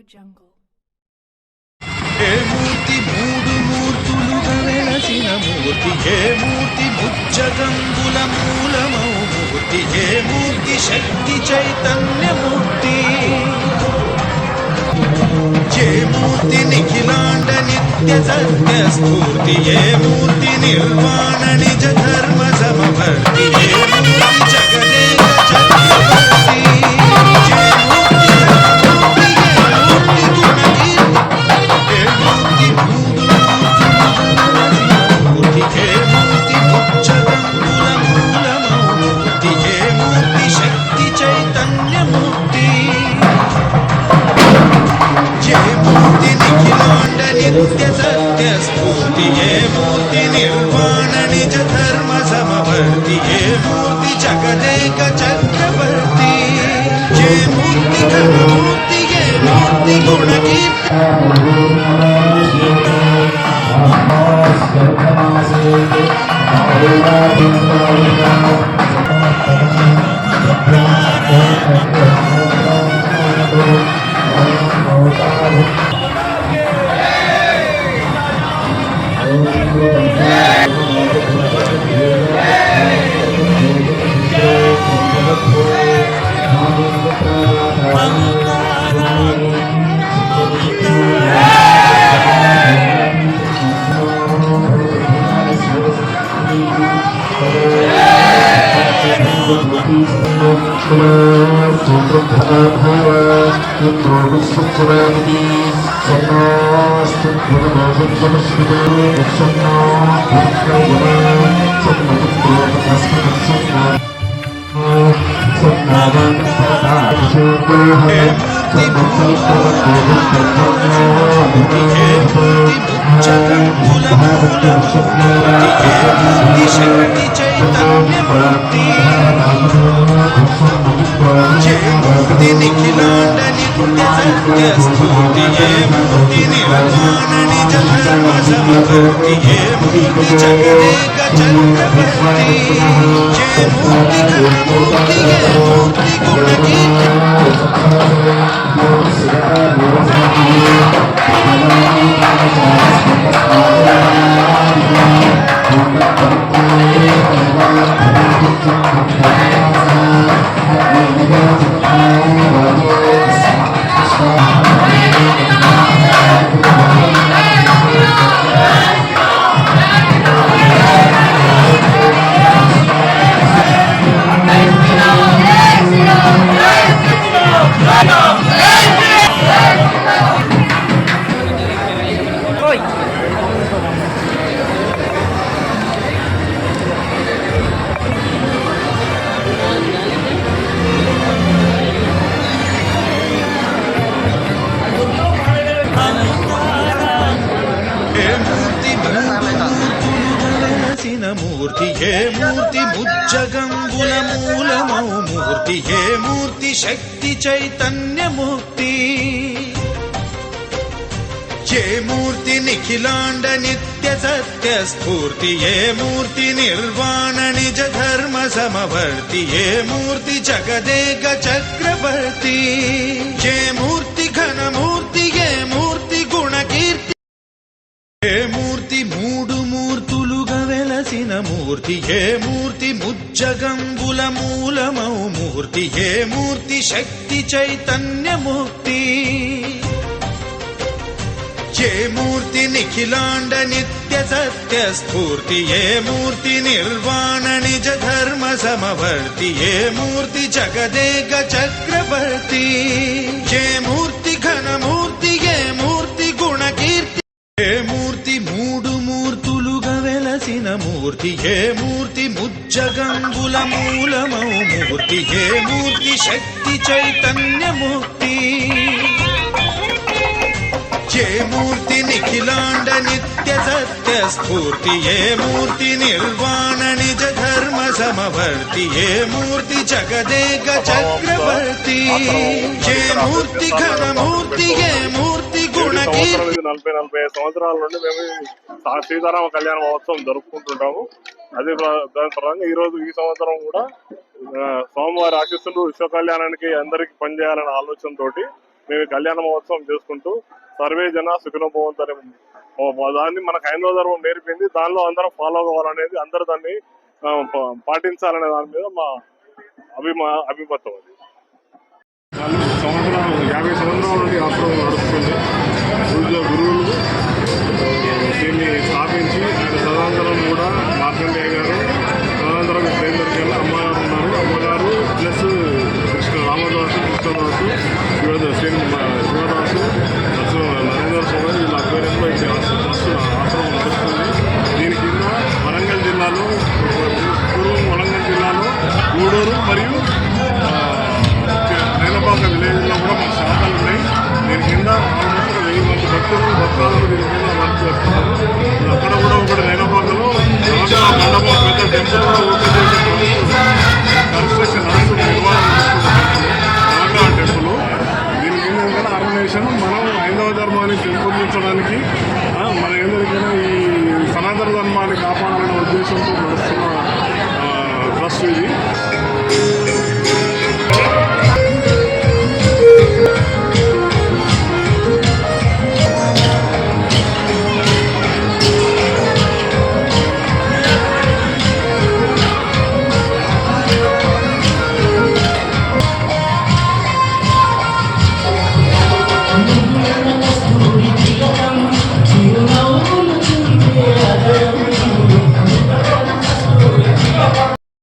ఏ మూర్తి మూడు మూర్తులుగా వెలసిన మూర్తి, ఏ మూర్తి ముజ్జగంబుల మూలమౌ మూర్తి, ఏ మూర్తి శక్తి చైతన్యమూర్తి, ఏ మూర్తి నిఖిలాండ నిత్య సత్య స్ఫూర్తి, ఏ మూర్తి నిర్వాణ నిజ ధర్మ సమవర్తి, ఏ మూర్తి జగదేక చక్రవర్తి, ఏ మూర్తి నిత్య సత్య స్ఫూర్తి, ఏ మూర్తి నిర్వాణ నిజ ధర్మ సమవర్తి, ఏ మూర్తి జగదేక చక్రవర్తి, ఏ మూర్తి ఘనమూర్తి, ఏ మూర్తి గుణకీర్తి. శక్తి చైతన్యమూర్తి, మూర్తి నిఖిలాండ నిత్య సత్య స్ఫూర్తి, ఏ మూర్తి నిర్వాణ నిజ ధర్మ సమవర్తి, ఏ మూర్తి జగదేక చక్రవర్తి, ఏ మూర్తి ఘనమూర్తి, ఏ మూర్తి గుణకీర్తి. మూర్తి, ఏ మూర్తి ముజ్జగంబుల మూలమౌ మూర్తి, ఏ మూర్తి శక్తి చైతన్యమూర్తి, ఏ మూర్తి నిఖిలాండ నిత్య సత్య స్ఫూర్తి, ఏ మూర్తి నిర్వాణ నిజ ధర్మ సమవర్తి, ఏ మూర్తి జగదేక చక్రవర్తి, ఏ మూర్తి ఘనమూర్తి, ఏ మూర్తి గుణకీర్తి, ఏ మూర్తి మూడు మూర్తులుగా వెలసిన మూర్తి, ఏ మూర్తి ముజ్జగంబుల మూలమౌ మూర్తి, ఏ మూర్తి శక్తి చైతన్యమూర్తి, ఏ మూర్తి నిఖిలాండ నిత్య సత్య స్ఫూర్తి, ఏ మూర్తి నిర్వాణ నిజ ధర్మ సమవర్తి, ఏ మూర్తి జగదేక చక్రవర్తి, ఏ మూర్తి ఘనమూర్తి, ఏ మూర్తి గుణకీర్తి, ఏ మూర్తి మూడు మూర్తులుగా వెలసిన మూర్తి, ఏ మూర్తి ముజ్జగంబుల మూలమౌ మూర్తి, ఏ మూర్తి శక్తి చైతన్యమూర్తి, ఏ మూర్తి నిఖిలాండ నిత్య సత్య స్ఫూర్తి, ఏ మూర్తి నిర్వాణ నిజ ధర్మ సమవర్తి, ఏ మూర్తి జగదేక చక్రవర్తి, ఏ మూర్తి ఘనమూర్తి, ఏ మూర్తి గుణకీర్తి. 40-45 సంవత్సరాల నుండి మేము సీతారామ కళ్యాణ మహోత్సవం జరుపుకుంటుంటాము. అదే దాని పరంగా ఈ సంవత్సరం కూడా స్వామివారి ఆశీస్సులు విశ్వ కళ్యాణానికి అందరికి పనిచేయాలనే ఆలోచనతోటి మేము ఈ కళ్యాణ మహోత్సవం చేసుకుంటూ సర్వే జన సుఖినో భవంతు అనే దాన్ని మనకు హైందవ ధర్మం నేర్పింది. దానిలో అందరం ఫాలో కావాలనేది, అందరూ దాన్ని పాటించాలనే దాని మీద మా అభిమతం. అది సంవత్సరాలు 50 సంవత్సరాల నుండి ఆశ్రమం నడుస్తుంది. గురువులు దీన్ని స్థాపించి ఆయన తదనంతరం కూడా మార్కండేయ గారు, తదనంతరం ప్రేమదర్శి అమ్మగారు ఉన్నారు. అమ్మగారు ప్లస్ రామదాసు, కృష్ణదాసు, శివదాసు, నరేంద్ర స్వామి వీళ్ళ ఆధ్వర్యంలో ఆశ్రమం నడుస్తుంది. దీని కింద వరంగల్ జిల్లాలో, పూర్వం వరంగల్ జిల్లాలో గూడూరు మరియు నేలపాక విలేజ్లో కూడా మన శాఖలు ఉన్నాయి. దీని కింద ఆల్మోస్ట్ 1000 మంది భక్తులు దీని కింద వర్క్ చేస్తున్నారు. అక్కడ కూడా